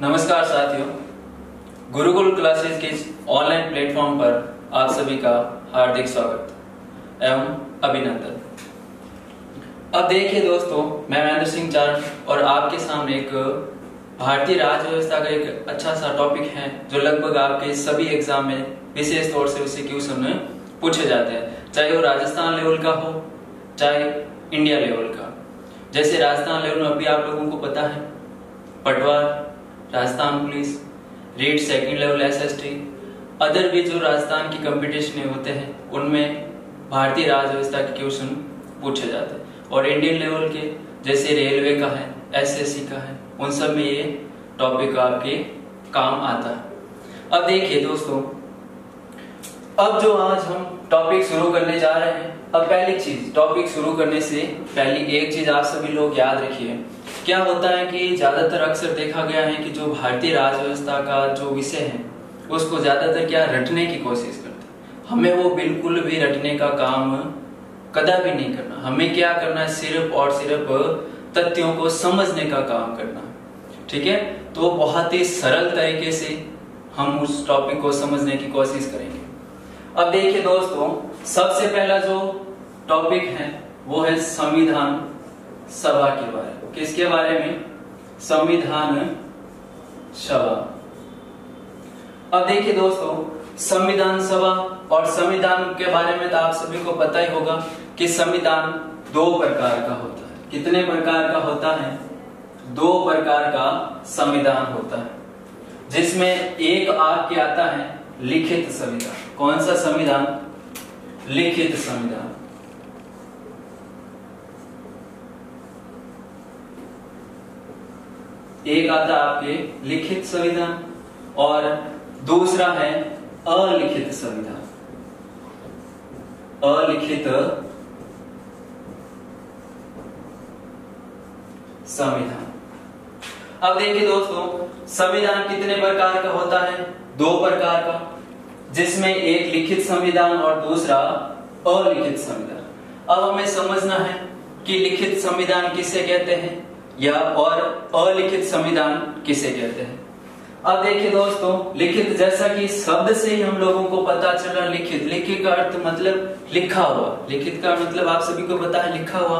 नमस्कार साथियों, गुरुकुल क्लासेस के ऑनलाइन प्लेटफॉर्म पर आप सभी का हार्दिक स्वागत एवं अभिनंदन। अब देखिए दोस्तों, मैं महेंद्र सिंह चारण और आपके सामने एक भारतीय राज्य व्यवस्था का एक अच्छा सा टॉपिक है जो लगभग आपके सभी एग्जाम में विशेष तौर से उससे क्वेश्चन पूछे जाते हैं, चाहे वो राजस्थान लेवल का हो चाहे इंडिया लेवल का। जैसे राजस्थान लेवल में अभी आप लोगों को पता है Patwar, Rajasthan police, REET second level SST, other भी जो राजस्थान की कंपटीशन होते हैं उनमें भारतीय राज्य व्यवस्था के क्वेश्चन पूछे जाते हैं। और इंडियन लेवल के जैसे रेलवे का है, एसएससी का है, उन सब में ये टॉपिक आपके काम आता है। अब देखिए दोस्तों, अब जो आज हम टॉपिक शुरू करने जा रहे हैं, अब पहली चीज टॉपिक शुरू करने से पहली एक चीज आप सभी लोग याद रखिए। क्या होता है कि ज्यादातर अक्सर देखा गया है कि जो भारतीय राज्य व्यवस्था का जो विषय है उसको ज्यादातर क्या रटने की कोशिश करते हैं। हमें वो बिल्कुल भी रटने का काम कदापि नहीं करना। हमें क्या करना है, सिर्फ और सिर्फ तथ्यों को समझने का काम करना है। ठीक है, तो बहुत ही सरल तरीके से हम उस टॉपिक को समझने की कोशिश करेंगे। अब देखिए दोस्तों, सबसे पहला जो टॉपिक है वो है संविधान सभा के बारे में। किसके बारे में? संविधान सभा। अब देखिए दोस्तों, संविधान सभा और संविधान के बारे में तो आप सभी को पता ही होगा कि संविधान दो प्रकार का होता है। कितने प्रकार का होता है? दो प्रकार का संविधान होता है, जिसमें एक आपके आता है लिखित संविधान। कौन सा संविधान? लिखित संविधान। एक आता है आपके लिखित संविधान और दूसरा है अलिखित संविधान। अलिखित संविधान। अब देखिए दोस्तों, संविधान कितने प्रकार का होता है? दो प्रकार का, जिसमें एक लिखित संविधान और दूसरा अलिखित संविधान। अब हमें समझना है कि लिखित संविधान किसे कहते हैं या और अलिखित संविधान किसे कहते हैं। अब देखिए दोस्तों, लिखित जैसा कि शब्द से ही हम लोगों को पता चला, लिखित, लिखित का अर्थ मतलब लिखा हुआ। लिखित का मतलब आप सभी को पता है लिखा हुआ,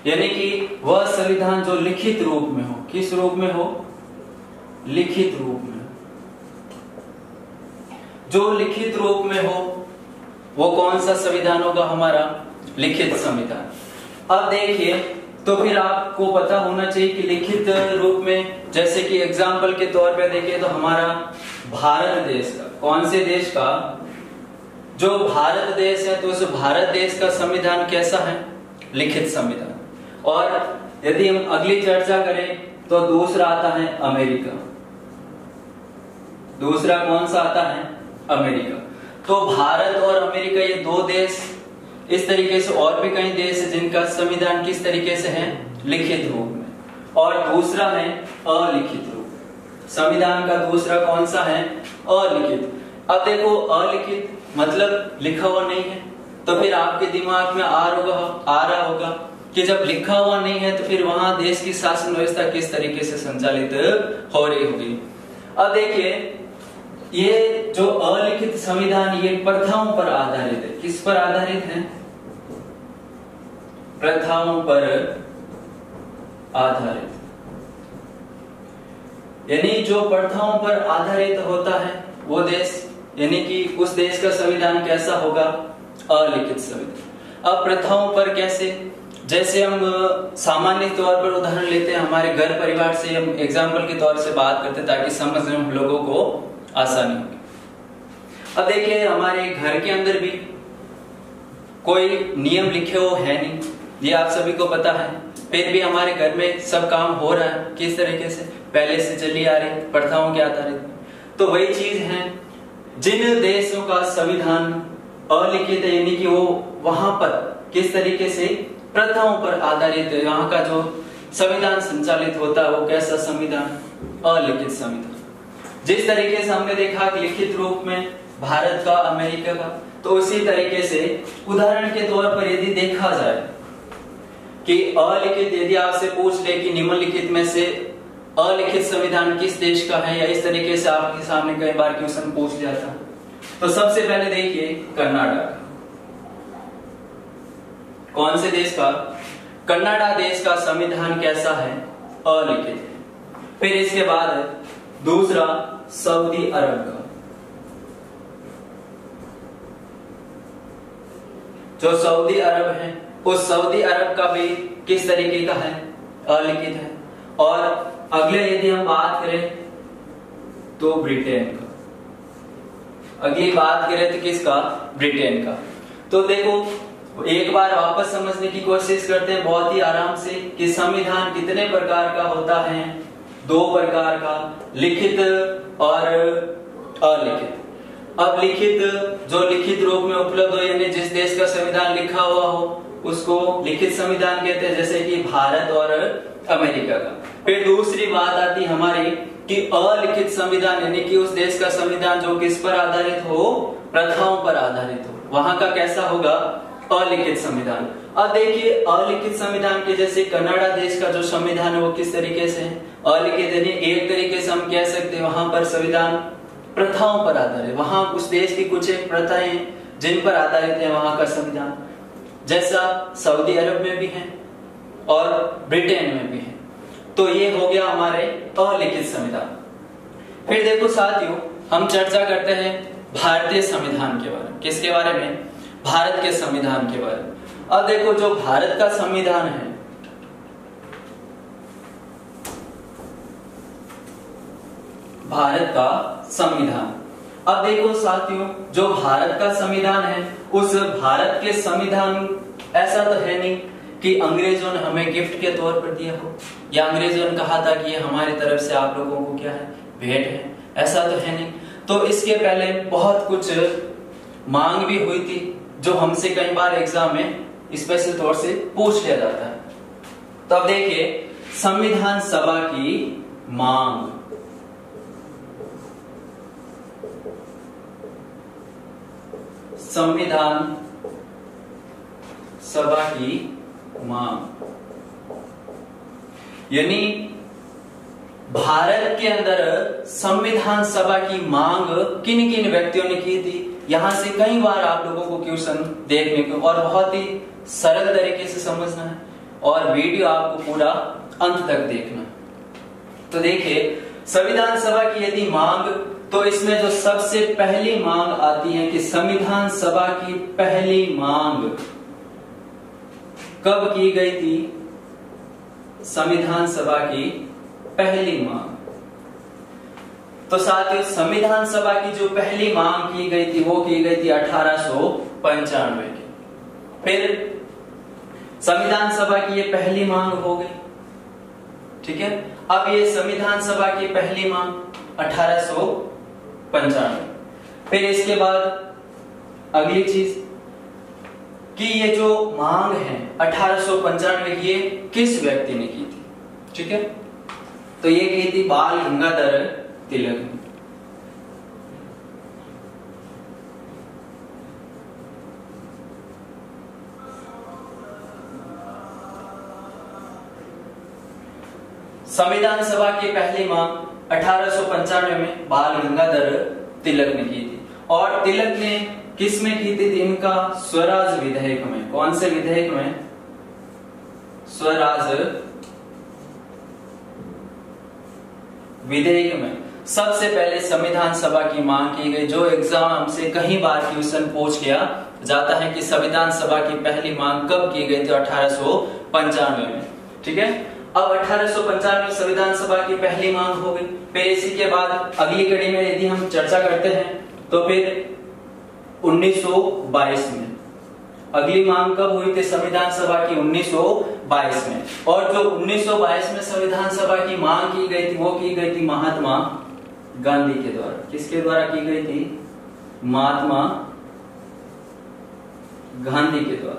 यानी कि वह संविधान जो लिखित रूप में हो। किस रूप में हो? लिखित रूप में। जो लिखित रूप में हो वो कौन सा संविधान होगा? हमारा लिखित संविधान। अब देखिए, तो फिर आपको पता होना चाहिए कि लिखित रूप में, जैसे कि एग्जाम्पल के तौर पे देखें तो हमारा भारत देश का, कौन से देश का? जो भारत देश है, तो उस भारत देश का संविधान कैसा है? लिखित संविधान। और यदि हम अगली चर्चा करें तो दूसरा आता है अमेरिका। दूसरा कौन सा आता है? अमेरिका। तो भारत और अमेरिका, ये दो देश, इस तरीके से और भी कई देश है जिनका संविधान किस तरीके से है? लिखित रूप में। और दूसरा है अलिखित रूप। संविधान का दूसरा कौन सा है? अलिखित। अब देखो, अलिखित मतलब लिखा हुआ नहीं है, तो फिर आपके दिमाग में आ रहा होगा कि जब लिखा हुआ नहीं है तो फिर वहां देश की शासन व्यवस्था किस तरीके से संचालित हो रही होगी। अब देखिए, ये जो अलिखित संविधान ये प्रथाओं पर आधारित है। किस पर आधारित है? प्रथाओं पर आधारित। यानी जो प्रथाओं पर आधारित होता है वो देश, यानी कि उस देश का संविधान कैसा होगा? अलिखित संविधान। अब प्रथाओं पर कैसे? जैसे हम सामान्य तौर पर उदाहरण लेते हैं, हमारे घर परिवार से हम एग्जाम्पल के तौर से बात करते हैं ताकि समझने में हम लोगों को आसानी होगी। अब देखिए, हमारे घर के अंदर भी कोई नियम लिखे हो है नहीं, ये आप सभी को पता है। फिर भी हमारे घर में सब काम हो रहा है किस तरीके से? पहले से चली आ रही प्रथाओं के आधारित। तो वही चीज है, जिन देशों का संविधान अलिखित है, यानी कि वो वहां पर किस तरीके से प्रथाओं पर आधारित है, वहां का जो संविधान संचालित होता है वो कैसा संविधान? अलिखित संविधान। जिस तरीके से हमने देखा कि लिखित रूप में भारत का, अमेरिका का, तो उसी तरीके से उदाहरण के तौर पर यदि देखा जाए कि अलिखित, यदि आपसे पूछ ले कि निम्नलिखित में से अलिखित संविधान किस देश का है, या इस तरीके से आपके सामने कई बार क्वेश्चन पूछ जाता है। तो सबसे पहले देखिए कनाडा, कौन से देश का? कनाडा देश का संविधान कैसा है? अलिखित है। फिर इसके बाद दूसरा सऊदी अरब का, जो सऊदी अरब है उस सऊदी अरब का भी किस तरीके का है? अलिखित है। और अगले यदि हम बात करें तो ब्रिटेन का, अगली बात करें तो किसका? ब्रिटेन का। तो देखो एक बार वापस समझने की कोशिश करते हैं बहुत ही आराम से कि संविधान कितने प्रकार का होता है? 2 प्रकार का, लिखित और अलिखित। अब लिखित, जो लिखित रूप में उपलब्ध हो, यानी जिस देश का संविधान लिखा हुआ हो उसको लिखित संविधान कहते हैं, जैसे कि भारत और अमेरिका का। फिर दूसरी बात आती हमारी कि अलिखित संविधान, यानी कि उस देश का संविधान जो किस पर आधारित हो? प्रथाओं पर आधारित हो, वहां का कैसा होगा? अलिखित संविधान। अब देखिए अलिखित संविधान के जैसे कनाडा देश का जो संविधान है वो किस तरीके से है? अलिखित, यानी एक तरीके से हम कह सकते हैं वहां पर संविधान प्रथाओं पर आधारित, वहां उस देश की कुछ एक प्रथाएं जिन पर आधारित है वहां का संविधान, जैसा सऊदी अरब में भी है और ब्रिटेन में भी है। तो ये हो गया हमारे अलिखित संविधान। फिर देखो साथियों, हम चर्चा करते हैं भारतीय संविधान के बारे में। किसके बारे में? भारत के संविधान के बारे में। अब देखो जो भारत का संविधान है, भारत का संविधान, अब देखो साथियों जो भारत का संविधान है उस भारत के संविधान, ऐसा तो है नहीं कि अंग्रेजों ने हमें गिफ्ट के तौर पर दिया हो, या अंग्रेजों ने कहा था कि ये हमारी तरफ से आप लोगों को क्या है? भेंट है, ऐसा तो है नहीं। तो इसके पहले बहुत कुछ मांग भी हुई थी जो हमसे कई बार एग्जाम में स्पेशल तौर से पूछ लिया जाता है। तो अब देखिए संविधान सभा की मांग, संविधान सभा की मांग, यानी भारत के अंदर संविधान सभा की मांग किन किन व्यक्तियों ने की थी? यहां से कई बार आप लोगों को क्वेश्चन देखने को, और बहुत ही सरल तरीके से समझना है और वीडियो आपको पूरा अंत तक देखना है। तो देखिए संविधान सभा की यदि मांग, तो इसमें जो सबसे पहली मांग आती है कि संविधान सभा की पहली मांग कब की गई थी? संविधान सभा की पहली मांग, तो साथियों संविधान सभा की जो पहली मांग की गई थी वो की गई थी 1895 की। फिर संविधान सभा की ये पहली मांग हो गई, ठीक है। अब ये संविधान सभा की पहली मांग 1895। फिर इसके बाद अगली चीज कि ये जो मांग है 1895 ये किस व्यक्ति ने की थी, ठीक है। तो ये की थी बाल गंगाधर तिलक ने। संविधान सभा की पहली मांग 1895 में बाल गंगाधर तिलक ने की थी, और तिलक ने किस में की थी? इनका स्वराज विधेयक में। कौन से विधेयक में? स्वराज विधेयक में सबसे पहले संविधान सभा की मांग की गई, जो एग्जाम हमसे कई बार क्वेश्चन पूछ लिया जाता है कि संविधान सभा की पहली मांग कब की गई थी? 1895 में, ठीक है। अब 1895 में संविधान सभा की पहली मांग हो गई। फिर इसी के बाद अगली कड़ी में यदि हम चर्चा करते हैं तो फिर 1922 में अगली मांग कब हुई थी संविधान सभा की? 1922 में। और जो 1922 में संविधान सभा की मांग की गई थी वो की गई थी महात्मा गांधी के द्वारा। किसके द्वारा की गई थी? महात्मा गांधी के द्वारा।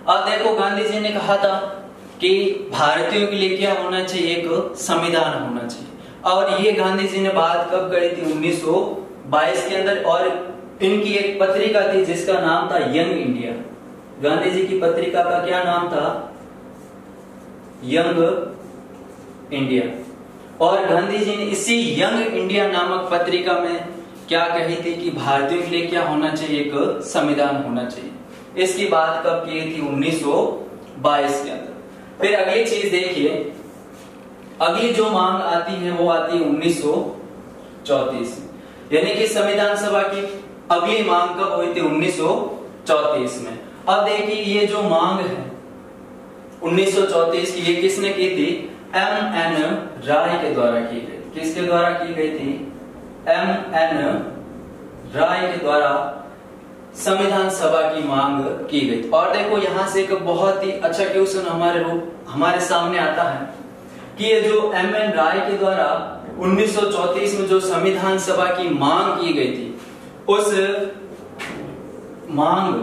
अब देखो गांधी जी ने कहा था कि भारतीयों के लिए क्या होना चाहिए? एक संविधान होना चाहिए। और ये गांधी जी ने बात कब करी थी? 1922 के अंदर। और इनकी एक पत्रिका थी जिसका नाम था यंग इंडिया। गांधी जी की पत्रिका का क्या नाम था? Young India. और गांधी जी ने इसी यंग इंडिया नामक पत्रिका में क्या कही थी कि भारतीयों के लिए क्या होना चाहिए, एक संविधान होना चाहिए। इसकी बात कब की थी, 1922 के अंदर। फिर अगली चीज देखिए, अगली जो मांग आती है वो आती है 1934 में, यानी कि संविधान सभा की अगली मांग कब हुई थी, 1934 में। अब देखिए ये जो मांग है 1934 की, ये किसने की थी, M.N. राय के द्वारा की गई। किसके द्वारा की गई थी, M.N. राय के द्वारा संविधान सभा की मांग की गई। और देखो यहां से एक बहुत ही अच्छा क्वेश्चन हमारे सामने आता है कि ये जो M.N. राय के द्वारा 1934 में जो संविधान सभा की मांग की गई थी, उस मांग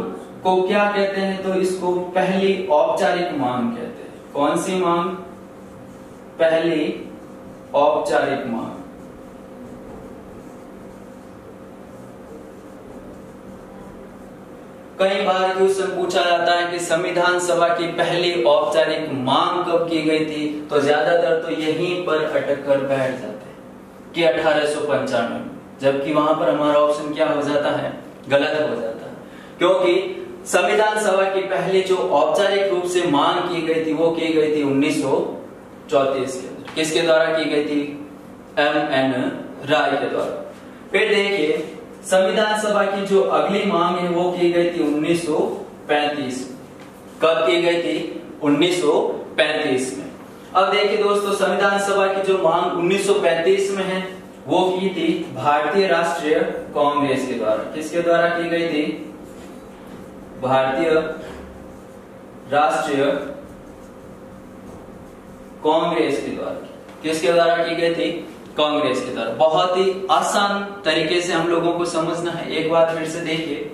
को क्या कहते हैं, तो इसको पहली औपचारिक मांग कहते हैं। कौन सी मांग, पहली औपचारिक मांग। कई बार क्वेश्चन पूछा जाता है कि संविधान सभा की पहली औपचारिक मांग कब की गई थी, तो ज्यादातर तो यहीं पर अटक कर बैठ जाते हैं कि 1895, जबकि वहां पर हमारा ऑप्शन क्या हो जाता है, गलत हो जाता है। क्योंकि संविधान सभा की पहली जो औपचारिक रूप से मांग की गई थी वो की गई थी 1934 के अंदर। किसके द्वारा की गई थी, M.N. राय के द्वारा। फिर देखिए संविधान सभा की जो अगली मांग है वो की गई थी 1935। कब की गई थी, 1935 में। अब देखिए दोस्तों, संविधान सभा की जो मांग 1935 में है वो की थी भारतीय राष्ट्रीय कांग्रेस के द्वारा। किसके द्वारा की गई थी, भारतीय राष्ट्रीय कांग्रेस के द्वारा। किसके द्वारा की गई थी, कांग्रेस के द्वारा। बहुत ही आसान तरीके से हम लोगों को समझना है। एक बार फिर से देखिए,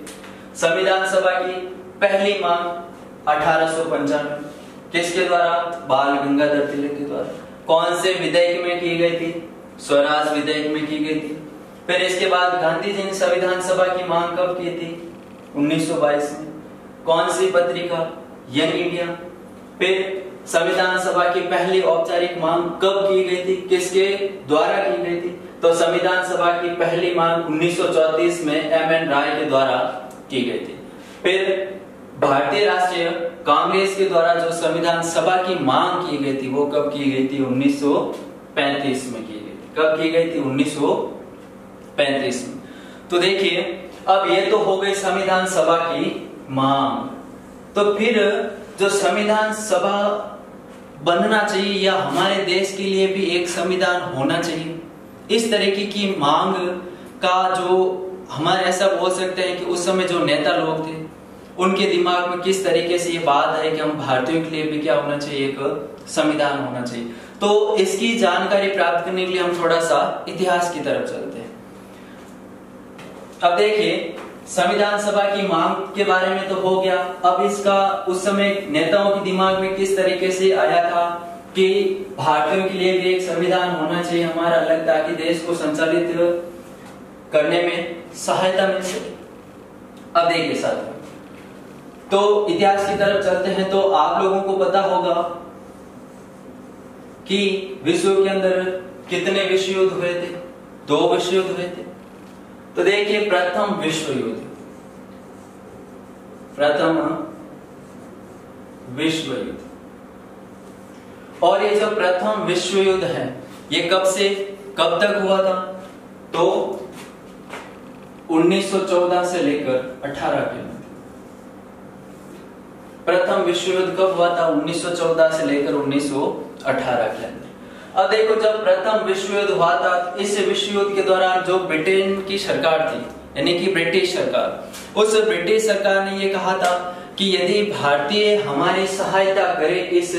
संविधान सभा की पहली मांग 1895 किसके द्वारा, बाल गंगाधर तिलक के द्वारा। कौन से विधेयक में की गई थी, स्वराज विधेयक में की गई थी। फिर इसके बाद गांधी जी ने संविधान सभा की मांग कब की थी, 1922 में। कौन सी पत्रिका, यंग इंडिया। फिर संविधान सभा की पहली औपचारिक मांग कब की गई थी, किसके द्वारा की गई थी, तो संविधान सभा की पहली मांग 1934 में M.N. राय के द्वारा की गई थी। फिर भारतीय राष्ट्रीय कांग्रेस के द्वारा जो संविधान सभा की मांग की गई थी वो कब की गई थी, 1935 में की गई थी। कब की गई थी, 1935 में। तो देखिए अब ये तो हो गई संविधान सभा की मांग। तो फिर जो संविधान सभा बनना चाहिए या हमारे देश के लिए भी एक संविधान होना चाहिए, इस तरीके की मांग का जो हमारे ऐसा बोल सकते हैं कि उस समय जो नेता लोग थे उनके दिमाग में किस तरीके से ये बात है कि हम भारतीयों के लिए भी क्या होना चाहिए, एक संविधान होना चाहिए। तो इसकी जानकारी प्राप्त करने के लिए हम थोड़ा सा इतिहास की तरफ चलते हैं। अब देखिए संविधान सभा की मांग के बारे में तो हो गया। अब इसका उस समय नेताओं के दिमाग में किस तरीके से आया था कि भारतीयों के लिए भी एक संविधान होना चाहिए हमारा अलग, ताकि देश को संचालित करने में सहायता मिल सके। अब देखिए साथियों, तो इतिहास की तरफ चलते हैं। तो आप लोगों को पता होगा कि विश्व के अंदर कितने विश्व युद्ध हुए थे, 2 विश्व युद्ध हुए थे। तो देखिए प्रथम विश्व युद्ध, प्रथम विश्व युद्ध, और ये जो प्रथम विश्व युद्ध है ये कब से कब तक हुआ था, तो 1914 से लेकर 18 के अंदर। प्रथम विश्व युद्ध कब हुआ था, 1914 से लेकर 1918 के अंदर। अब देखो जब प्रथम विश्व युद्ध हुआ था, इस विश्व युद्ध के दौरान जो ब्रिटेन की सरकार थी, यानी कि ब्रिटिश सरकार, उस ब्रिटिश सरकार ने ये कहा था कि यदि भारतीय हमारी सहायता करे इस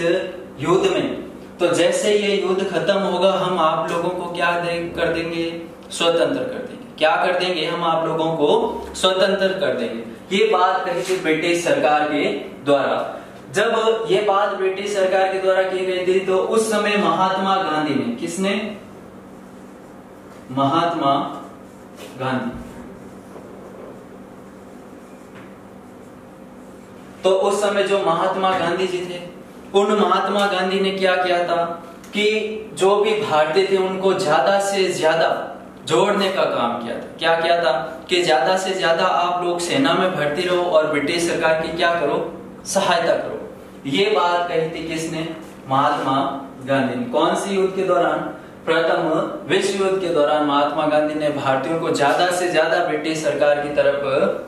युद्ध में, तो जैसे ये युद्ध खत्म होगा हम आप लोगों को क्या कर देंगे, स्वतंत्र कर देंगे। क्या कर देंगे, हम आप लोगों को स्वतंत्र कर देंगे। ये बात कही थी ब्रिटिश सरकार के द्वारा। जब ये बात ब्रिटिश सरकार के द्वारा की गई थी तो उस समय महात्मा गांधी ने, किसने, महात्मा गांधी, तो उस समय जो महात्मा गांधी जी थे, उन महात्मा गांधी ने क्या किया था कि जो भी भारतीय थे उनको ज्यादा से ज्यादा जोड़ने का काम किया था। क्या किया था कि ज्यादा से ज्यादा आप लोग सेना में भर्ती रहो और ब्रिटिश सरकार की क्या करो, सहायता करो। ये बात कही थी किसने, महात्मा गांधी ने। कौन सी युद्ध के दौरान, प्रथम विश्व युद्ध के दौरान महात्मा गांधी ने भारतीयों को ज्यादा से ज्यादा ब्रिटिश सरकार की तरफ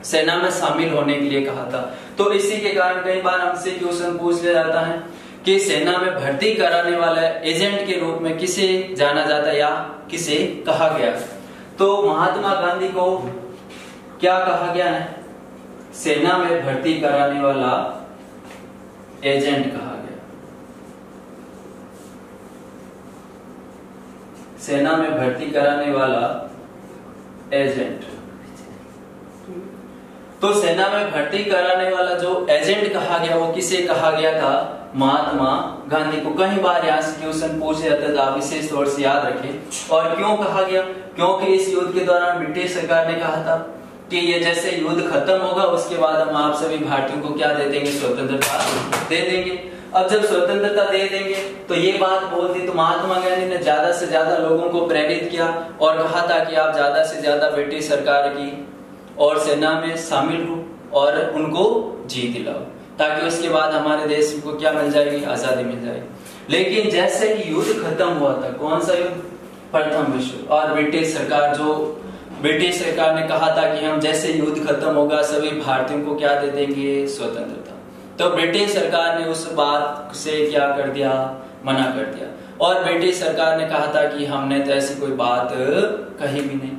सेना में शामिल होने के लिए कहा था। तो इसी के कारण कई बार हमसे क्वेश्चन पूछ लिया जाता है कि सेना में भर्ती कराने वाला एजेंट के रूप में किसे जाना जाता है या किसे कहा गया। तो महात्मा गांधी को क्या कहा गया है, सेना में भर्ती कराने वाला एजेंट कहा गया। सेना में भर्ती कराने वाला एजेंट। तो सेना में भर्ती कराने वाला जो एजेंट कहा गया वो किसे कहा गया था, महात्मा गांधी को। कई बार यहाँ से क्वेश्चन पूछे जाते थे, आप विशेष तौर से याद रखें। और क्यों कहा गया, क्योंकि इस युद्ध के दौरान ब्रिटिश सरकार ने कहा था कि ये जैसे युद्ध खत्म होगा उसके बाद हम आप सभी भारतीयों को क्या दे देंगे, स्वतंत्रता दे देंगे। अब जब स्वतंत्रता दे देंगे तो ये बात बोलती, तो महात्मा गांधी ने ज्यादा से ज्यादा लोगों को प्रेरित किया और कहा था कि आप ज्यादा से ज्यादा ब्रिटिश सरकार की और सेना में शामिल हो और उनको जीत दिलाओ, ताकि उसके बाद हमारे देश को क्या मिल जाएगी, आजादी मिल जाएगी। लेकिन जैसे ही युद्ध खत्म हुआ था, कौन सा युद्ध, प्रथम विश्व, और ब्रिटिश सरकार ने कहा था कि हम जैसे युद्ध खत्म होगा सभी भारतीयों को क्या दे देंगे, स्वतंत्रता। तो ब्रिटिश सरकार ने उस बात से क्या कर दिया, मना कर दिया। और ब्रिटिश सरकार ने कहा था कि हमने तो ऐसी कोई बात कही भी नहीं।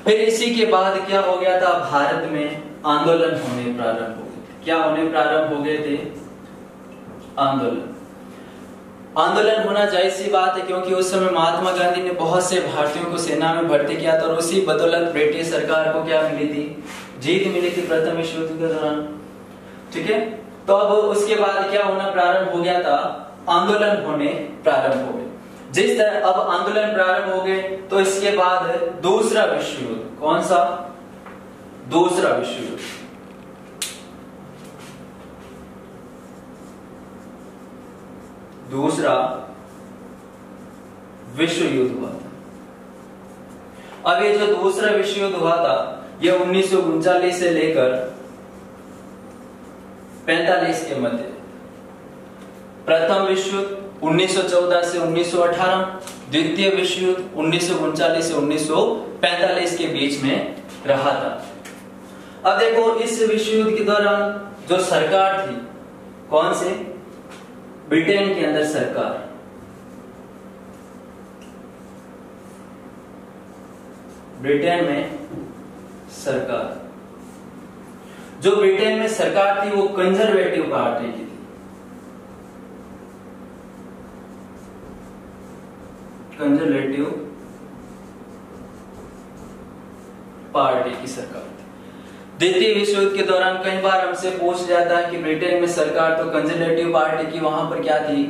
फिर इसी के बाद क्या हो गया था, भारत में आंदोलन होने प्रारंभ हो गए। क्या होने प्रारंभ हो गए थे, आंदोलन होना जायज सी बात है, क्योंकि उस समय महात्मा गांधी ने बहुत से भारतीयों को सेना में भर्ती किया था और उसी बदौलत ब्रिटिश सरकार को क्या मिली थी, जीत मिली थी प्रथम विश्व युद्ध के दौरान। ठीक है, तो अब उसके बाद क्या होना प्रारंभ हो गया था, आंदोलन होने प्रारंभ हो गए। जिस तरह अब आंदोलन प्रारंभ हो गए तो इसके बाद दूसरा विश्व युद्ध, कौन सा, दूसरा विश्व युद्ध। दूसरा विश्व युद्ध हुआ था। अब ये जो दूसरा विश्व युद्ध हुआ था ये 1939 से लेकर 45 के मध्य। प्रथम विश्व युद्ध 1914 से 1918, द्वितीय विश्व युद्ध 1939 से 1945 के बीच में रहा था। अब देखो इस विश्व युद्ध के दौरान जो सरकार थी, कौन से, ब्रिटेन के अंदर सरकार, ब्रिटेन में सरकार, जो ब्रिटेन में सरकार थी वो कंजर्वेटिव पार्टी की थी। कंजर्वेटिव पार्टी की सरकार थी। द्वितीय विश्व युद्ध के दौरान कई बार हमसे पूछ जाता है कि ब्रिटेन में सरकार तो कंजर्वेटिव पार्टी की, वहां पर क्या थी,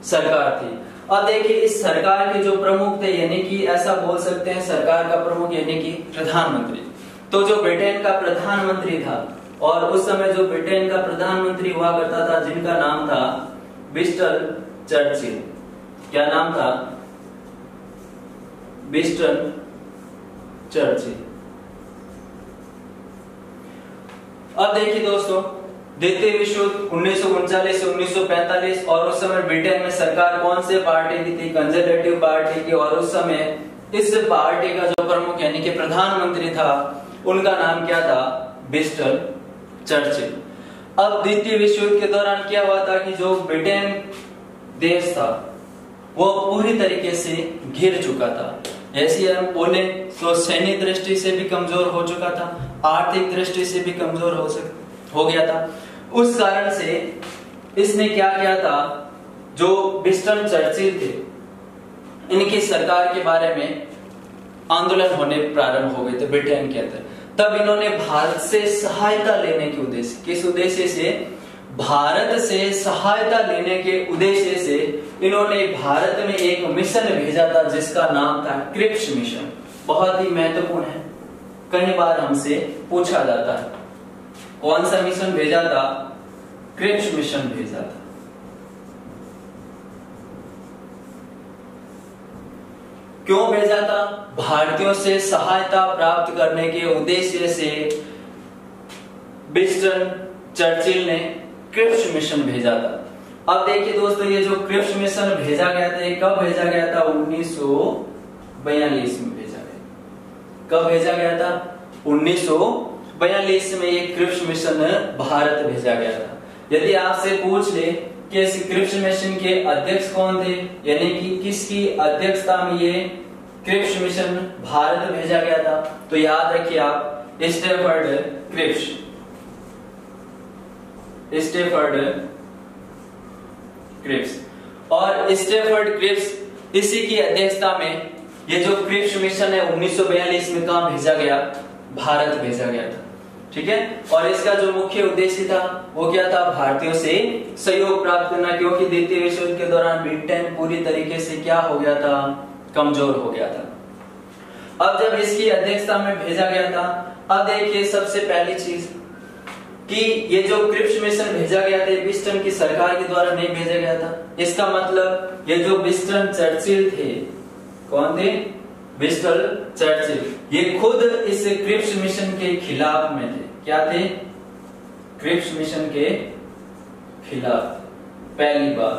सरकार थी। अब देखिए इस सरकार के जो प्रमुख थे, यानी कि ऐसा बोल सकते हैं सरकार का प्रमुख यानी कि प्रधानमंत्री। तो जो ब्रिटेन का प्रधानमंत्री था, और उस समय जो ब्रिटेन का प्रधानमंत्री हुआ करता था जिनका नाम था विंस्टन चर्चिल। क्या नाम था, विंस्टन चर्चिल। अब देखिए दोस्तों, द्वितीय विश्व युद्ध 1939 से 1945, और उस समय ब्रिटेन में सरकार कौन से पार्टी की थी, कंजर्वेटिव पार्टी की। और उस समय इस पार्टी का जो प्रमुख यानी कि प्रधानमंत्री था उनका नाम क्या था, विंस्टन चर्चिल। अब द्वितीय विश्व युद्ध के दौरान क्या हुआ था कि जो ब्रिटेन देश था वो पूरी तरीके से घिर चुका था। ऐसे हम बोले तो सैन्य दृष्टि से भी कमजोर हो चुका था, आर्थिक दृष्टि से भी कमजोर हो गया था। उस कारण से इसने क्या किया था, जो विंस्टन चर्चिल थे इनकी सरकार के बारे में आंदोलन होने प्रारंभ हो गए थे ब्रिटेन के अंदर। तब इन्होंने भारत से सहायता लेने के उद्देश्य, किस उद्देश्य से, भारत से सहायता लेने के उद्देश्य से इन्होंने भारत में एक मिशन भेजा था जिसका नाम था क्रिप्स मिशन। बहुत ही महत्वपूर्ण है, कई बार हमसे पूछा जाता है। कौन सा मिशन भेजा था, क्रिप्स मिशन भेजा था। क्यों भेजा था? भारतीयों से सहायता प्राप्त करने के उद्देश्य से विंस्टन चर्चिल ने क्रिप्स मिशन भेजा था। अब देखिए दोस्तों, ये जो क्रिप्स मिशन भेजा गया था, ये कब भेजा गया था? 1942 में भेजा गया। कब भेजा गया था? 1942 में ये क्रिप्स मिशन भारत भेजा गया था। यदि आपसे पूछ ले कि इस क्रिप्स मिशन के अध्यक्ष कौन थे, यानी कि किसकी अध्यक्षता में ये क्रिप्स मिशन भारत भेजा गया था, तो याद रखिए आप स्टैफर्ड क्रिप्स। और स्टैफर्ड क्रिप्स इसी की अध्यक्षता में ये जो क्रिप्स मिशन है 1942 में कहां भेजा गया? भारत भेजा गया था। ठीक है, और इसका जो मुख्य उद्देश्य था वो क्या था? भारतीयों से सहयोग प्राप्त करना, क्योंकि द्वितीय विश्व युद्ध के दौरान ब्रिटेन पूरी तरीके से क्या हो गया था? कमजोर हो गया था। अब जब इसकी अध्यक्षता में भेजा गया था, अब देखिए सबसे पहली चीज कि ये जो क्रिप्स मिशन भेजा गया था विंस्टन की सरकार के द्वारा नहीं भेजा गया था। इसका मतलब ये जो विंस्टन चर्चिल थे, कौन थे? विंस्टन चर्चिल, ये खुद इस क्रिप्स मिशन के खिलाफ में थे। क्या थे? क्रिप्स मिशन के खिलाफ। पहली बात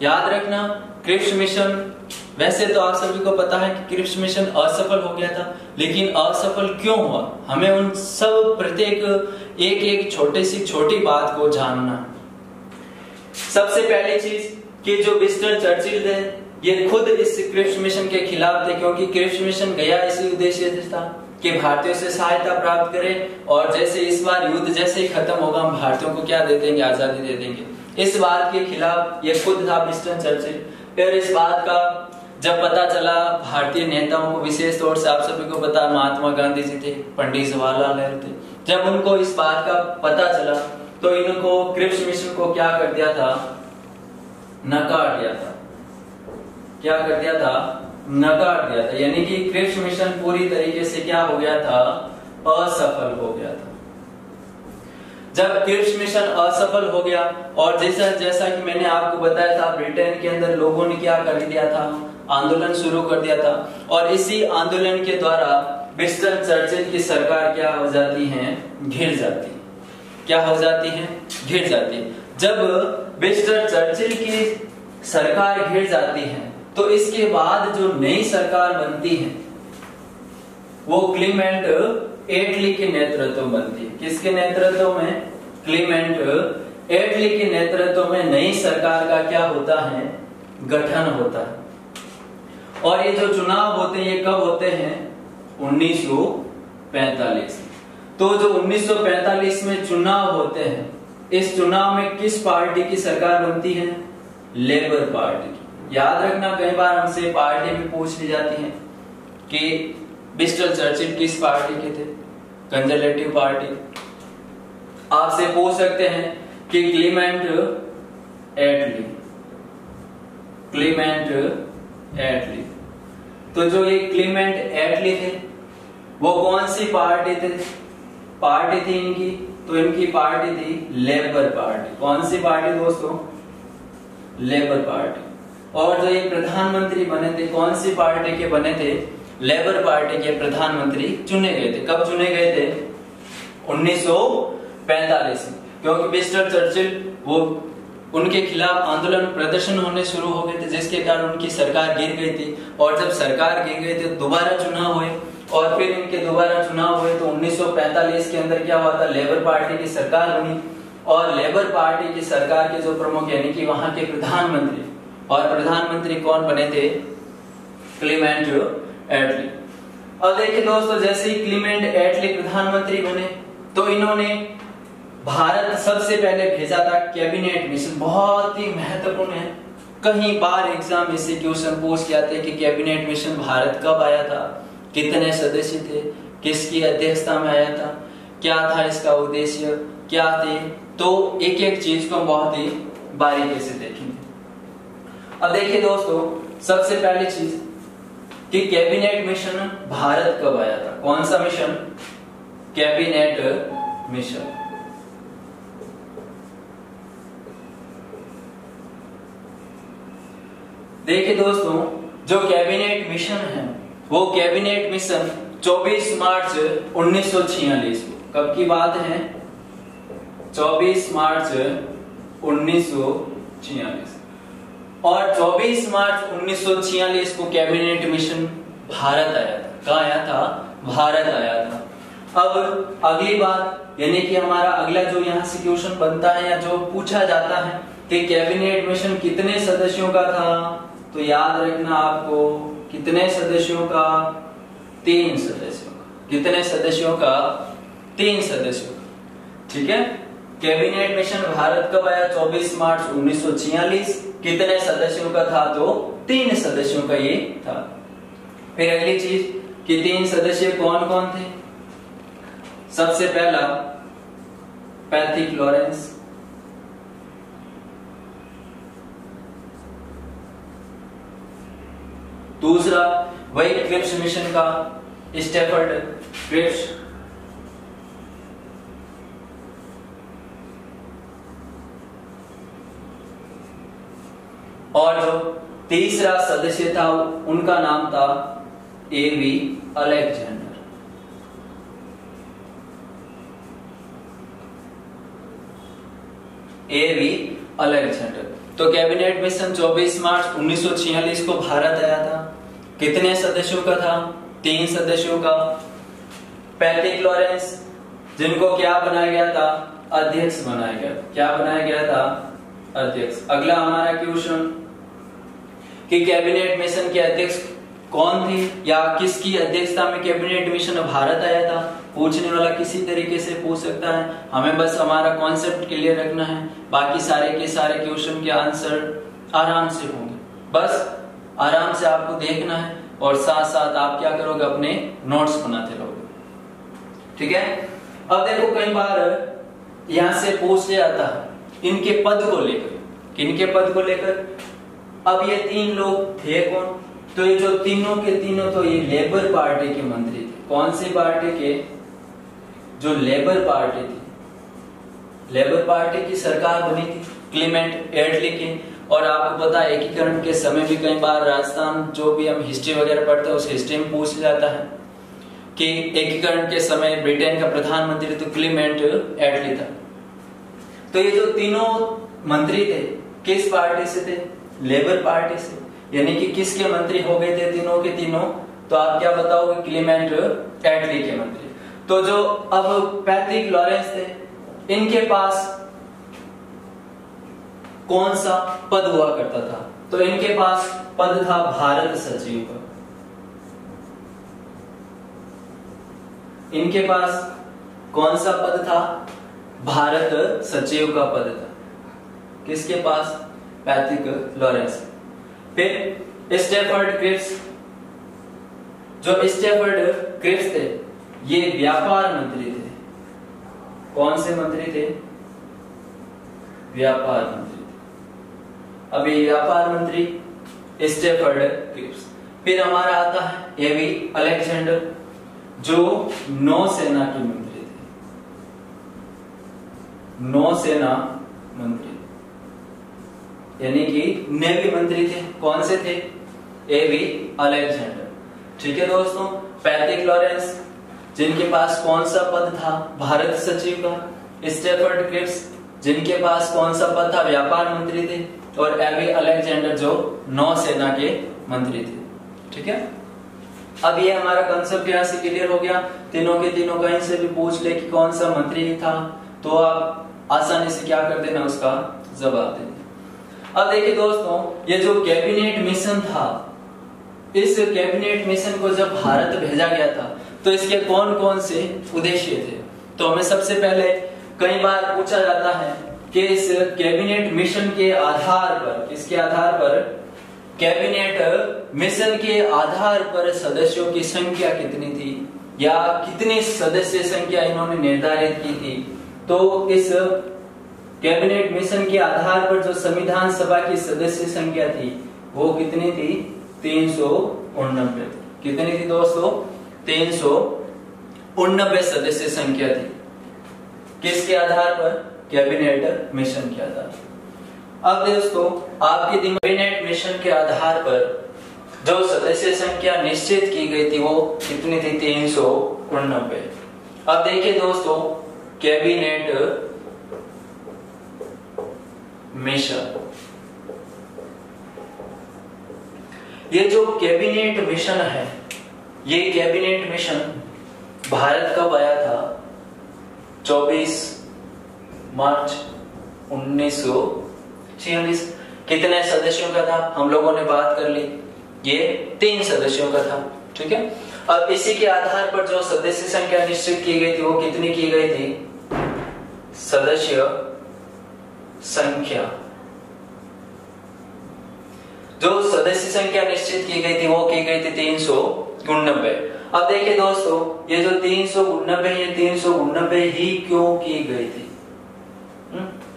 याद रखना, क्रिप्स मिशन, वैसे तो आप सभी को पता है कि क्रिप्स मिशन असफल हो गया था, लेकिन असफल क्यों हुआ? हमें उन सब प्रत्येक एक छोटी बात को जानना है। सबसे पहली चीज कि जो विंस्टन चर्चिल थे ये खुद इस क्रिप्स मिशन के खिलाफ थे, क्योंकि क्रिप्स मिशन गया इसी उद्देश्य से था कि भारतीयों से सहायता प्राप्त करें, और जैसे इस बार युद्ध जैसे ही खत्म होगा हम भारतीयों को क्या दे देंगे? आजादी दे देंगे। इस बात के खिलाफ ये खुद था विंस्टन चर्चिल। फिर इस बात का जब पता चला भारतीय नेताओं को, विशेष तौर से आप सभी को पता महात्मा गांधी जी थे, पंडित जवाहरलाल नेहरू थे, जब उनको इस बात का पता चला तो इनको क्रिप्स मिशन को क्या कर दिया था? नकार दिया था। क्या कर दिया था? नकार दिया था। यानी कि क्रिप्स मिशन पूरी तरीके से क्या हो गया था? असफल हो गया था। जब क्रिप्स मिशन असफल हो गया और जैसा कि मैंने आपको बताया था, ब्रिटेन के अंदर लोगों ने क्या कर दिया था? आंदोलन शुरू कर दिया था, और इसी आंदोलन के द्वारा विंस्टन चर्चिल की सरकार क्या हो जाती है? घिर जाती है। क्या हो जाती है? घिर जाती है। जब विंस्टन चर्चिल की सरकार घिर जाती है तो इसके बाद जो नई सरकार बनती है वो क्लीमेंट एटली के नेतृत्व में बनती है। किसके नेतृत्व में? क्लीमेंट एटली के नेतृत्व में नई सरकार का क्या होता है? गठन होता है। और ये जो चुनाव होते हैं ये कब होते हैं? 1945। तो जो 1945 में चुनाव होते हैं, इस चुनाव में किस पार्टी की सरकार बनती है? लेबर पार्टी की। याद रखना, कई बार हमसे पार्टी भी पूछ ली जाती है कि विंस्टन चर्चिल किस पार्टी के थे? Conservative party. आपसे पूछ सकते हैं कि क्लीमेंट एटली, तो जो ये क्लीमेंट एटली थे वो कौन सी पार्टी थी इनकी? तो इनकी पार्टी थी लेबर पार्टी। कौन सी पार्टी दोस्तों? Labour party. और जो ये प्रधानमंत्री बने थे कौन सी पार्टी के बने थे? लेबर पार्टी के प्रधानमंत्री चुने गए थे। कब चुने गए थे? 1945 में। क्योंकि विंस्टन चर्चिल वो उनके खिलाफ आंदोलन प्रदर्शन होने शुरू हो गए थे, जिसके कारण उनकी सरकार गिर गई थी। और जब सरकार गिर गई थी दोबारा चुनाव हुए, और फिर इनके दोबारा चुनाव हुए तो 1945 के अंदर क्या हुआ था? लेबर पार्टी की सरकार बनी। और लेबर पार्टी की सरकार के जो प्रमुख यानी कि वहां के प्रधानमंत्री, और प्रधानमंत्री कौन बने थे? क्लीमेंट एटली। अब देखिए दोस्तों, जैसे ही क्लीमेंट एटली प्रधानमंत्री बने तो इन्होंने भारत सबसे पहले भेजा था कैबिनेट मिशन। बहुत ही महत्वपूर्ण है, कई बार एग्जाम में से क्वेश्चन पूछ के आते हैं कि कैबिनेट मिशन भारत कब आया था, कितने सदस्य थे, किसकी अध्यक्षता में आया था, क्या था इसका उद्देश्य, क्या थे। तो एक एक चीज को हम बहुत ही बारीकी से देखेंगे। अब देखिए दोस्तों, सबसे पहली चीज कि कैबिनेट मिशन भारत कब आया था? कौन सा मिशन? Cabinet mission. देखिए दोस्तों, जो कैबिनेट मिशन है वो कैबिनेट मिशन 24 मार्च 1946 को, कब की बात है? 24 मार्च 1946। और 24 मार्च 1946 को कैबिनेट मिशन भारत आया था। कहाँ आया था? भारत आया था। अब अगली बात, यानी कि हमारा अगला जो यहाँ से क्वेश्चन बनता है या जो पूछा जाता है कि कैबिनेट मिशन कितने सदस्यों का था, तो याद रखना आपको कितने सदस्यों का? 3 सदस्यों का। कितने सदस्यों का? 3 सदस्यों का। ठीक है, कैबिनेट मिशन भारत कब आया? 24 मार्च 1946। कितने सदस्यों का था? तो 3 सदस्यों का ये था। फिर अगली चीज कि 3 सदस्य कौन कौन थे? सबसे पहला पैट्रिक लॉरेंस, दूसरा वही क्रिप्स मिशन का स्टैफर्ड क्रिप्स, और जो तीसरा सदस्य था उनका नाम था एवी अलेक्जेंडर। एवी अलेक्जेंडर। तो कैबिनेट मिशन 24 मार्च 1946 को भारत आया था। कितने सदस्यों का था? 3 सदस्यों का। पैट्रिक लॉरेंस, जिनको क्या बनाया गया था? अध्यक्ष बनाया गया। क्या बनाया गया था? अध्यक्ष। अगला हमारा क्वेश्चन कि कैबिनेट मिशन के अध्यक्ष कौन थे या किसकी अध्यक्षता में कैबिनेट मिशन भारत आया था? पूछने वाला किसी तरीके से पूछ सकता है, हमें बस हमारा कॉन्सेप्ट क्लियर रखना है, बाकी सारे के सारे क्वेश्चन के आंसर आराम से होंगे। बस आराम से आपको देखना है और साथ साथ आप क्या करोगे? अपने नोट्स बनाते रहोगे। ठीक है। अब देखो कई बार यहां से पूछ लिया जाता है इनके पद को लेकर। किनके पद को लेकर? अब ये 3 लोग थे कौन? तो ये जो तीनों के तीनों तो ये लेबर पार्टी के मंत्री थे। कौन सी पार्टी के? जो लेबर पार्टी थी। लेबर पार्टी की सरकार बनी थी क्लीमेंट एटली की। और आपको पता है एकीकरण के समय भी कई बार राजस्थान, जो भी हम हिस्ट्री वगैरह पढ़ते हैं उस हिस्ट्री में पूछ जाता है कि एकीकरण के समय ब्रिटेन का प्रधानमंत्री तो क्लीमेंट एटली था। तो ये जो तीनों मंत्री थे किस पार्टी से थे? लेबर पार्टी से। यानी कि किसके मंत्री हो गए थे तीनों के तीनों? तो आप क्या बताओगे? क्लीमेंट एटली के मंत्री। तो जो अब पैट्रिक लॉरेंस थे, इनके पास कौन सा पद हुआ करता था? तो इनके पास पद था भारत सचिव का। इनके पास कौन सा पद था? भारत सचिव का पद था। किसके पास? Patrick Lawrence. फिर स्टैफर्ड क्रिप्स, जो स्टैफर्ड क्रिप्स थे ये व्यापार मंत्री थे। कौन से मंत्री थे? व्यापार मंत्री थे। अब ये व्यापार मंत्री स्टैफर्ड क्रिप्स। फिर हमारा आता है एवी अलेक्जेंडर, जो नौसेना के मंत्री थे। नौसेना मंत्री यानी कि नेवी मंत्री थे। कौन से थे? एवी अलेक्जेंडर। ठीक है दोस्तों, पैट्रिक लॉरेंस जिनके पास कौन सा पद था? भारत सचिव का। स्टैफर्ड क्रिप्स जिनके पास कौन सा पद था? व्यापार मंत्री थे। और एवी अलेक्जेंडर जो नौसेना के मंत्री थे। ठीक है, अब ये हमारा कंसेप्ट यहां से क्लियर हो गया। तीनों के तीनों कहीं से भी पूछ ले कि कौन सा मंत्री था तो आप आसानी से क्या कर देना? उसका जवाब दे। अब देखिए दोस्तों, ये जो कैबिनेट मिशन था, इस कैबिनेट मिशन को जब भारत भेजा गया था तो इसके कौन कौन से उद्देश्य थे? तो हमें सबसे पहले कई बार पूछा जाता है कि इस कैबिनेट मिशन के आधार पर, किसके आधार पर? कैबिनेट मिशन के आधार पर सदस्यों की संख्या कितनी थी या कितनी सदस्य संख्या इन्होंने निर्धारित की थी। तो इस कैबिनेट मिशन के आधार पर जो संविधान सभा की सदस्य संख्या थी वो कितनी थी? 389 थी। कितनी थी दोस्तों? 389 सदस्य संख्या थी। किसके आधार पर? कैबिनेट मिशन के आधार पर। अब दोस्तों आपके कैबिनेट मिशन के आधार पर जो सदस्य संख्या निश्चित की गई थी वो कितनी थी? 389। अब देखिए दोस्तों, कैबिनेट मिशन, ये जो कैबिनेट मिशन है, ये कैबिनेट मिशन भारत कब आया था? 24 मार्च 1946। कितने सदस्यों का था? हम लोगों ने बात कर ली, ये 3 सदस्यों का था। ठीक है, अब इसी के आधार पर जो सदस्य संख्या निश्चित की गई थी वो कितनी की गई थी? सदस्य संख्या, जो सदस्य संख्या निश्चित की गई थी वो की गई थी 389। अब देखिए दोस्तों, ये जो 389, ये 389 ही क्यों की गई थी?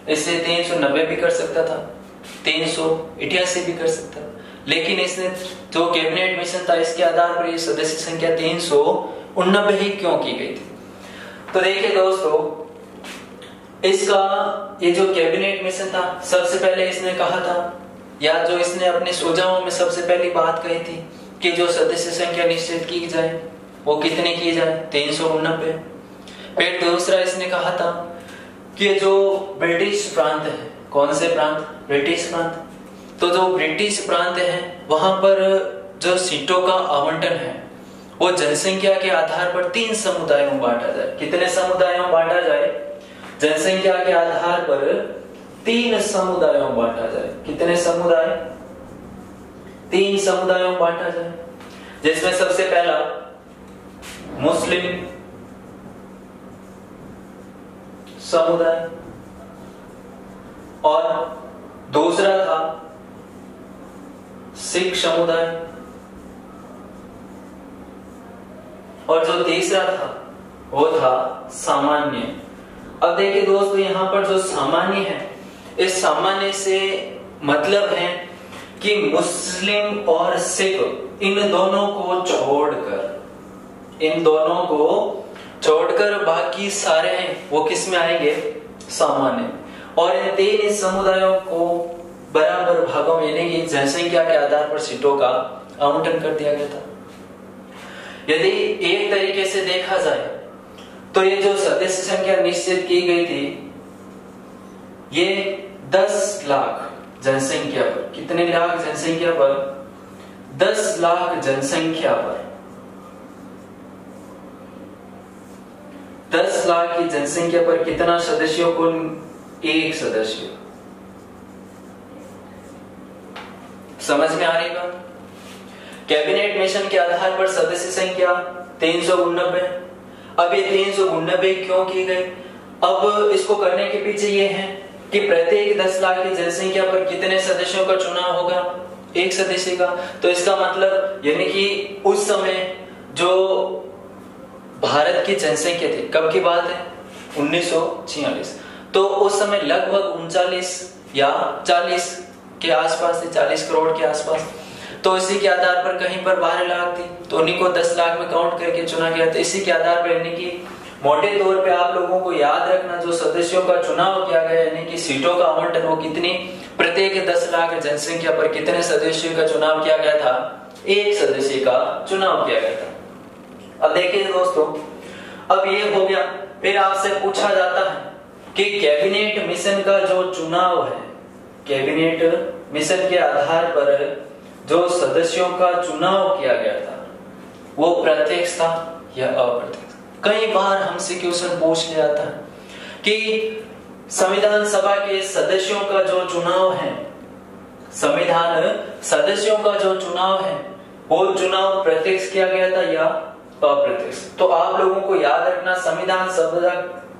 इससे 390 भी कर सकता था, 388 भी कर सकता था, लेकिन इसने जो कैबिनेट मिशन था इसके आधार पर ये सदस्य संख्या 389 ही क्यों की गई थी? तो देखिए दोस्तों, इसका ये जो कैबिनेट मिशन था, सबसे पहले इसने कहा था, या जो इसने अपने सुझावों में सबसे पहली बात कही थी कि जो सदस्य संख्या निश्चित की जाए वो कितनी की जाए? 389। फिर दूसरा इसने कहा था कि जो ब्रिटिश प्रांत है, कौन से प्रांत? ब्रिटिश प्रांत। तो जो ब्रिटिश प्रांत है वहां पर जो सीटों का आवंटन है वो जनसंख्या के आधार पर 3 समुदायों में बांटा जाए। कितने समुदायों में बांटा जाए? जनसंख्या के आधार पर 3 समुदायों में बांटा जाए। कितने समुदाय? 3 समुदायों में बांटा जाए, जिसमें सबसे पहला मुस्लिम समुदाय और दूसरा था सिख समुदाय और जो तीसरा था वो था सामान्य। अब देखिए दोस्तों, यहां पर जो सामान्य है, इस सामान्य से मतलब है कि मुस्लिम और सिख इन दोनों को छोड़कर बाकी सारे हैं वो किस में आएंगे? सामान्य। और इन 3 समुदायों को बराबर भागों में यानी कि जनसंख्या के आधार पर सीटों का आवंटन कर दिया गया था। यदि एक तरीके से देखा जाए तो ये जो सदस्य संख्या निश्चित की गई थी ये 10 लाख जनसंख्या पर, कितने लाख जनसंख्या पर? 10 लाख जनसंख्या पर, 10 लाख की जनसंख्या पर कितना सदस्यों को? 1 सदस्य। समझ में आ रही बात? कैबिनेट मिशन के आधार पर सदस्य संख्या 389। अब ये 389 क्यों की गई? अब इसको करने के पीछे ये है कि प्रत्येक 10 लाख की जनसंख्या पर कितने सदस्यों का चुनाव होगा? 1 सदस्य का। तो इसका मतलब यानी कि उस समय जो भारत की जनसंख्या थी, कब की बात है? 1946। तो उस समय लगभग 39 या 40 के आसपास थी, 40 करोड़ के आसपास। तो इसी के आधार पर कहीं पर 12 लाख थी, तो उन्हीं को 10 लाख में काउंट करके चुना गया। तो इसी के आधार पर यानी कि मोटे तौर पे आप लोगों को याद रखना, जो सदस्यों का चुनाव किया गया यानी कि सीटों का आवंटन वो कितनी? प्रत्येक 10 लाख जनसंख्या पर कितने सदस्यों का चुनाव किया गया था? 1 सदस्य का चुनाव किया गया था। अब देखिए दोस्तों, अब ये हो गया। फिर आपसे पूछा जाता है कि कैबिनेट मिशन का जो चुनाव है, कैबिनेट मिशन के आधार पर जो सदस्यों का चुनाव किया गया था वो प्रत्यक्ष था या अप्रत्यक्ष? कई बार हमसे क्वेश्चन पूछ लिया था कि संविधान सभा के सदस्यों का जो चुनाव है, संविधान सदस्यों का जो चुनाव है वो चुनाव प्रत्यक्ष किया गया था या अप्रत्यक्ष? तो आप लोगों को याद रखना,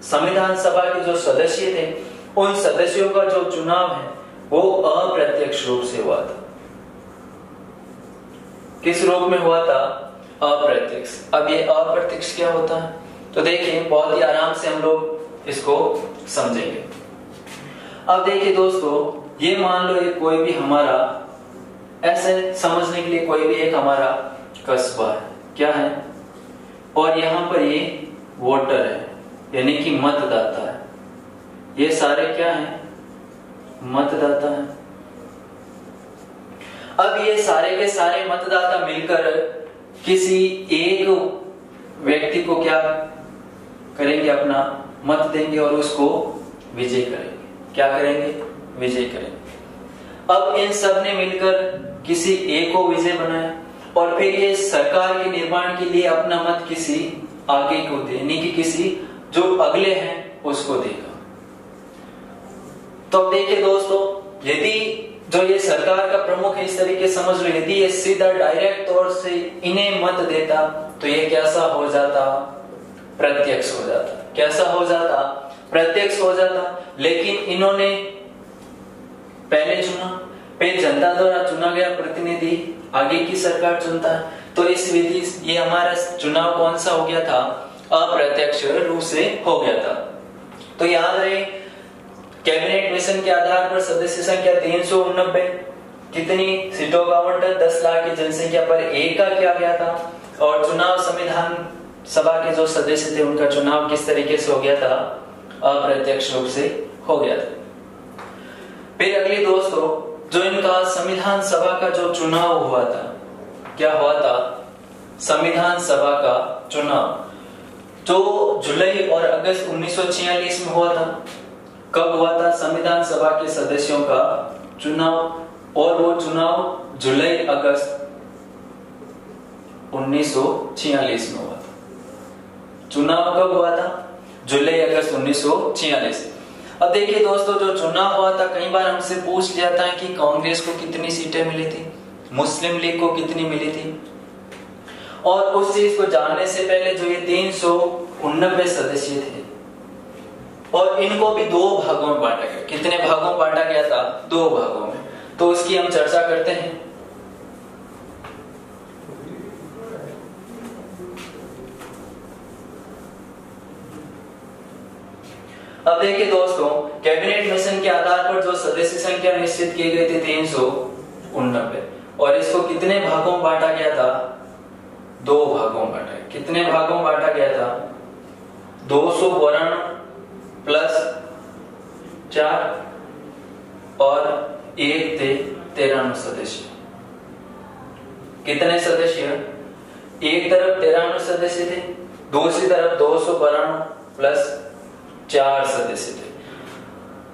संविधान सभा के जो सदस्य थे उन सदस्यों का जो चुनाव है वो अप्रत्यक्ष रूप से हुआ था। किस रूप में हुआ था? अप्रत्यक्ष। अब ये अप्रत्यक्ष क्या होता है? तो देखिए, बहुत ही आराम से हम लोग इसको समझेंगे। अब देखिए दोस्तों, ये मान लो ये कोई भी हमारा, ऐसे समझने के लिए कोई भी एक हमारा कस्बा है, क्या है? और यहाँ पर ये वोटर है यानी कि मतदाता है। ये सारे क्या हैं? मतदाता है। अब ये सारे के सारे मतदाता मिलकर किसी एक व्यक्ति को क्या करेंगे, अपना मत देंगे और उसको विजय करेंगे। क्या करेंगे? विजय करेंगे। अब इन सब ने मिलकर किसी एक को विजय बनाया और फिर ये सरकार के निर्माण के लिए अपना मत किसी आगे को दे, यानी कि किसी जो अगले हैं उसको देगा। तो देखिए दोस्तों, यदि जो ये सरकार का प्रमुख है इस तरीके समझ लो, यदि ये सीधा डायरेक्ट तौर से इन्हें मत देता तो ये कैसा हो जाता? प्रत्यक्ष हो जाता। कैसा हो जाता? प्रत्यक्ष हो जाता। लेकिन इन्होंने पहले चुना, फिर जनता द्वारा चुना गया प्रतिनिधि आगे की सरकार चुनता है, तो इस विधि ये हमारा चुनाव कौन सा हो गया था? अप्रत्यक्ष रूप से हो गया था। तो याद रहे, कैबिनेट मिशन के आधार पर सदस्य संख्या 389, कितनी सीटों का आवंटन? 10 लाख की जनसंख्या पर एक का किया गया था। और चुनाव संविधान सभा के जो सदस्य थे उनका चुनाव किस तरीके से हो गया था? अप्रत्यक्ष रूप से हो गया था। फिर अगली दोस्तों, जो इनका संविधान सभा का जो चुनाव हुआ था, क्या हुआ था? संविधान सभा का चुनाव जो जुलाई और अगस्त 1946 में हुआ था। कब हुआ था? संविधान सभा के सदस्यों का चुनाव, और वो चुनाव जुलाई अगस्त 1946 में हुआ था। चुनाव कब हुआ था? जुलाई अगस्त 1946। अब देखिए दोस्तों, जो चुनाव हुआ था, कई बार हमसे पूछ लिया था कि कांग्रेस को कितनी सीटें मिली थी, मुस्लिम लीग को कितनी मिली थी। और उस चीज को जानने से पहले जो ये 389 सदस्य थे और इनको भी 2 भागों में बांटा गया। कितने भागों में बांटा गया था? 2 भागों में। तो उसकी हम चर्चा करते हैं। अब देखिए दोस्तों, कैबिनेट मिशन के आधार पर जो सदस्य संख्या निश्चित की गई थी 389, और इसको कितने भागों में बांटा गया था? 2 भागों में बांटा। कितने भागों में बांटा गया था? 292 प्लस 4 और 1 थे 93 सदस्य। कितने सदस्य? एक तरफ 93 सदस्य थे, दूसरी तरफ 292 प्लस 4 सदस्य थे।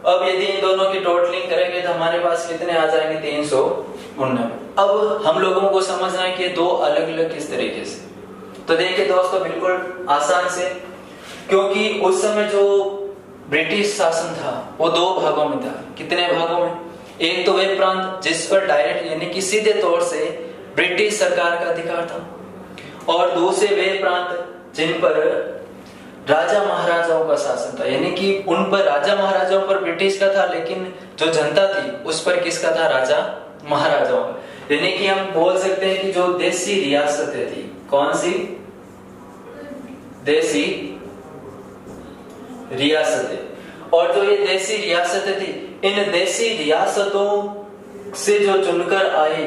अब यदि इन दोनों की टोटलिंग करेंगे तो हमारे पास कितने आ जाएंगे? 389। अब हम लोगों को समझना है कि 2 अलग अलग किस तरीके से। तो देखिए दोस्तों, बिल्कुल आसान से, क्योंकि उस समय जो ब्रिटिश शासन था वो 2 भागों में था। कितने भागों में? एक तो वे प्रांत जिस पर डायरेक्ट यानी कि सीधे तौर से ब्रिटिश सरकार का अधिकार था, और दूसरे वे प्रांत जिन पर राजा महाराजाओं का शासन था, यानी कि उन पर राजा महाराजाओं पर ब्रिटिश का था, लेकिन जो जनता थी उस पर किसका था? राजा महाराजाओं का। यानी कि हम बोल सकते हैं कि जो देसी रियासतें थी, कौन सी? देसी रियासतें। और जो ये देसी रियासतें थी, इन देसी रियासतों से जो चुनकर आई,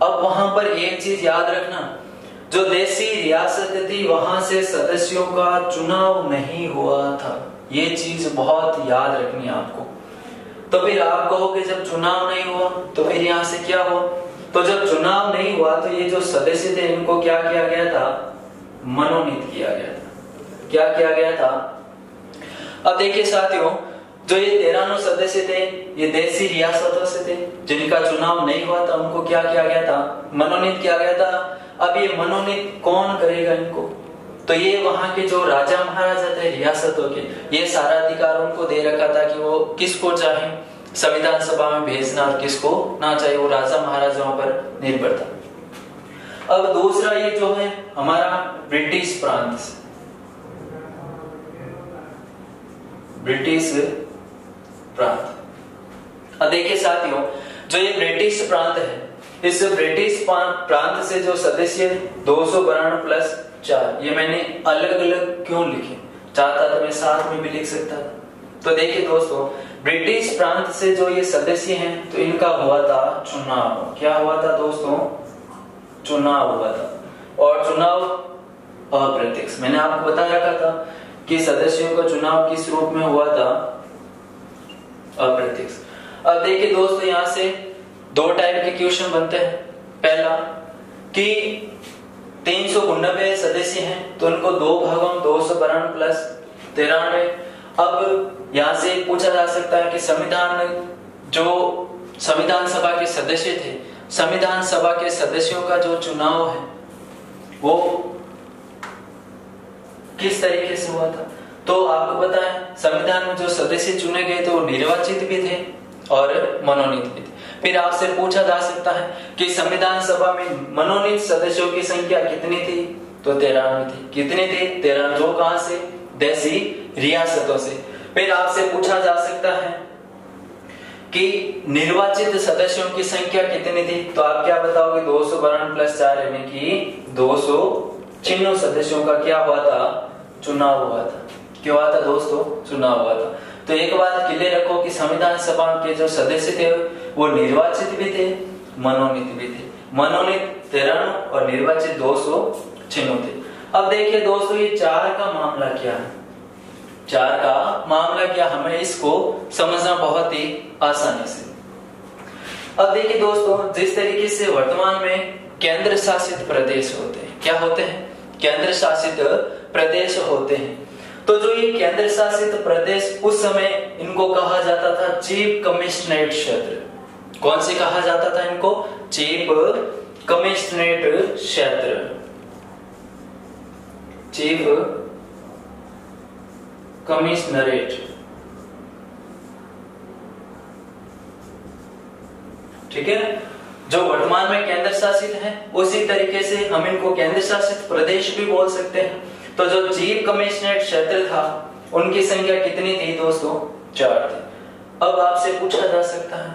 अब वहां पर एक चीज याद रखना, जो देसी रियासतें थी वहां से सदस्यों का चुनाव नहीं हुआ था। ये चीज बहुत याद रखनी है आपको। तो फिर आप कहोगे जब चुनाव नहीं हुआ तो फिर यहाँ से क्या हुआ? तो जब चुनाव नहीं हुआ तो ये जो सदस्य थे इनको क्या किया गया था? मनोनीत किया गया था। क्या किया गया था? अब देखिए साथियों, जो ये 93 सदस्य थे ये देसी रियासतों से थे, जिनका चुनाव नहीं हुआ था उनको क्या किया गया था? मनोनीत किया गया था। अब ये मनोनीत कौन करेगा इनको? तो ये वहां के जो राजा महाराजा थे रियासतों के, ये सारा अधिकार उनको दे रखा था कि वो किसको चाहे संविधान सभा में भेजना और किसको ना चाहे, वो राजा महाराजाओं पर निर्भर था। अब दूसरा ये जो है हमारा ब्रिटिश प्रांत से, ब्रिटिश प्रांत। अब देखिए साथियों, जो ये ब्रिटिश प्रांत है, इस ब्रिटिश प्रांत से जो सदस्य 292 प्लस 4, ये मैंने अलग अलग क्यों लिखे? चाहता तो मैं साथ में भी लिख सकता था। तो देखिए दोस्तों, ब्रिटिश प्रांत से जो ये सदस्य हैं तो इनका हुआ था चुनाव। क्या हुआ था दोस्तों? चुनाव हुआ था। और चुनाव अप्रत्यक्ष। मैंने आपको बता रखा था कि सदस्यों का चुनाव किस रूप में हुआ था? अप्रत्यक्ष। अब देखिए दोस्तों, यहाँ से दो टाइप के क्वेश्चन बनते हैं। पहला कि 389 सदस्य हैं तो उनको 2 भागों में 292 प्लस 93। अब यहाँ से पूछा जा सकता है कि संविधान सभा के सदस्य थे, संविधान सभा के सदस्यों का जो चुनाव है वो किस तरीके से हुआ था। तो आपको पता है संविधान में जो सदस्य चुने गए थे वो निर्वाचित भी थे और मनोनीत भी थे। फिर आपसे पूछा जा सकता है कि संविधान सभा में मनोनीत सदस्यों की संख्या कितनी थी, तो 93 थी। कितनी थी? 93। जो कहां से? देशी रियासतों से। फिर आपसे पूछा जा सकता है कि निर्वाचित सदस्यों की संख्या कितनी थी, तो आप क्या बताओगे? 292 प्लस 4 यानी कि 296 सदस्यों का क्या हुआ था? चुनाव हुआ था। क्या हुआ था दोस्तों? चुनाव हुआ था। तो एक बात क्लियर रखो कि संविधान सभा के जो सदस्य थे वो निर्वाचित भी थे, मनोनीत भी थे। मनोनीत 93 और निर्वाचित 296 थे। अब देखिए दोस्तों ये 4 का मामला क्या है। 4 का मामला क्या, हमें इसको समझना बहुत ही आसानी से। अब देखिए दोस्तों जिस तरीके से वर्तमान में केंद्र शासित प्रदेश होते हैं, क्या होते हैं? केंद्र शासित प्रदेश होते हैं। तो जो ये केंद्र शासित प्रदेश उस समय इनको कहा जाता था चीफ कमिश्नरेट क्षेत्र। कौन से कहा जाता था इनको? चीफ कमिश्नरेट क्षेत्र। चीफ कमिश्नरेट, ठीक है। जो वर्तमान में केंद्र शासित है उसी तरीके से हम इनको केंद्र शासित प्रदेश भी बोल सकते हैं। तो जो चीफ कमिश्नरेट क्षेत्र था उनकी संख्या कितनी थी दोस्तों? 4 थी। अब आपसे पूछा जा सकता है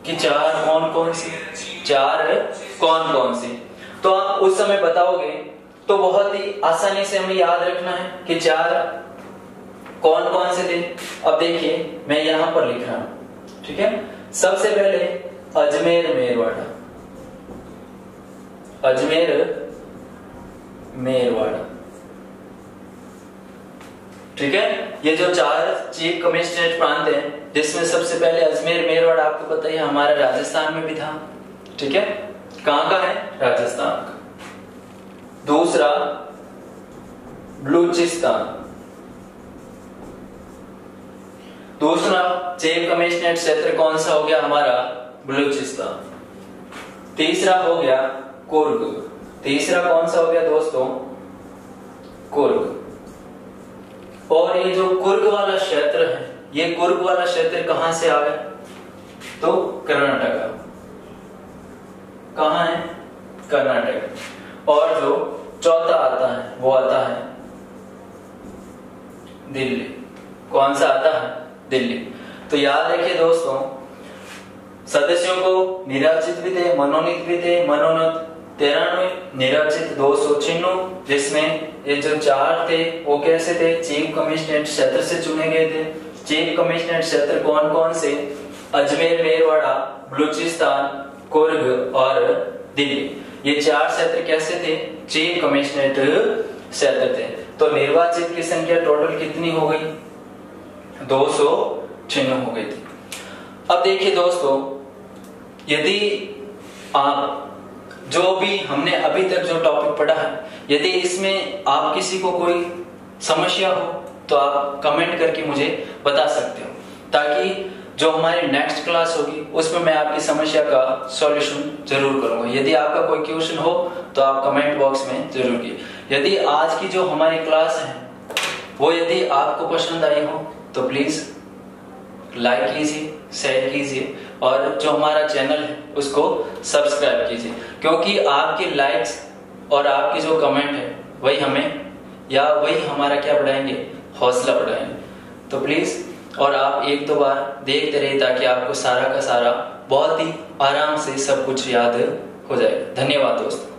कि 4 कौन कौन सी? 4 कौन कौन सी? तो आप उस समय बताओगे तो बहुत ही आसानी से हमें याद रखना है कि 4 कौन कौन से थे। अब देखिए मैं यहां पर लिख रहा हूं, ठीक है। सबसे पहले अजमेर मेरवाड़ा, अजमेर मेरवाड़ा, ठीक है। ये जो 4 चीफ कमिश्नरेट प्रांत हैं जिसमें सबसे पहले अजमेर मेरवाड़ा आपको पता ही हमारा राजस्थान में भी था, ठीक है। कहां का है? राजस्थान का। दूसरा बलूचिस्तान, दूसरा चीफ कमिश्नरेट क्षेत्र कौन सा हो गया हमारा? बलूचिस्तान। तीसरा हो गया कुर्ग। तीसरा कौन सा हो गया दोस्तों? कुर्ग। और ये जो कुर्ग वाला क्षेत्र है, ये कुर्ग वाला क्षेत्र कहां से आ गया? तो कर्नाटका। कहां है? कर्नाटक। और जो चौथा आता है वो आता है दिल्ली। कौन सा आता है? दिल्ली। तो याद रखिए दोस्तों सदस्यों को निर्वाचित भी थे, मनोनीत भी थे। मनोनीत 93, निर्वाचित 296, जिसमें ये जो 4 थे वो कैसे थे? चीफ कमिश्नरेट क्षेत्र से चुने गए थे। चीफ कमिश्नरेट क्षेत्र कौन कौन से? अजमेर मेरवाड़ा, बलूचिस्तान, कुर्ग और दिल्ली। ये 4 क्षेत्र कैसे थे? चीफ कमिश्नरेट क्षेत्र थे। तो निर्वाचित की संख्या टोटल कितनी हो गई? 296 हो गई थी। अब देखिए दोस्तों यदि आप जो भी हमने अभी तक जो टॉपिक पढ़ा है, यदि इसमें आप किसी को कोई समस्या हो तो आप कमेंट करके मुझे बता सकते हो, ताकि जो हमारी नेक्स्ट क्लास होगी उसमें मैं आपकी समस्या का सॉल्यूशन जरूर करूंगा। यदि आपका कोई क्वेश्चन हो तो आप कमेंट बॉक्स में जरूर कीजिए। यदि आज की जो हमारी क्लास है वो यदि आपको पसंद आई हो तो प्लीज लाइक कीजिए, शेयर कीजिए और जो हमारा चैनल है उसको सब्सक्राइब कीजिए, क्योंकि आपके लाइक्स और आपके जो कमेंट है वही हमारा क्या बढ़ाएंगे? हौसला बढ़ाएंगे। तो प्लीज और आप 1-2 बार देखते रहिए ताकि आपको सारा का सारा बहुत ही आराम से सब कुछ याद हो जाए। धन्यवाद दोस्तों।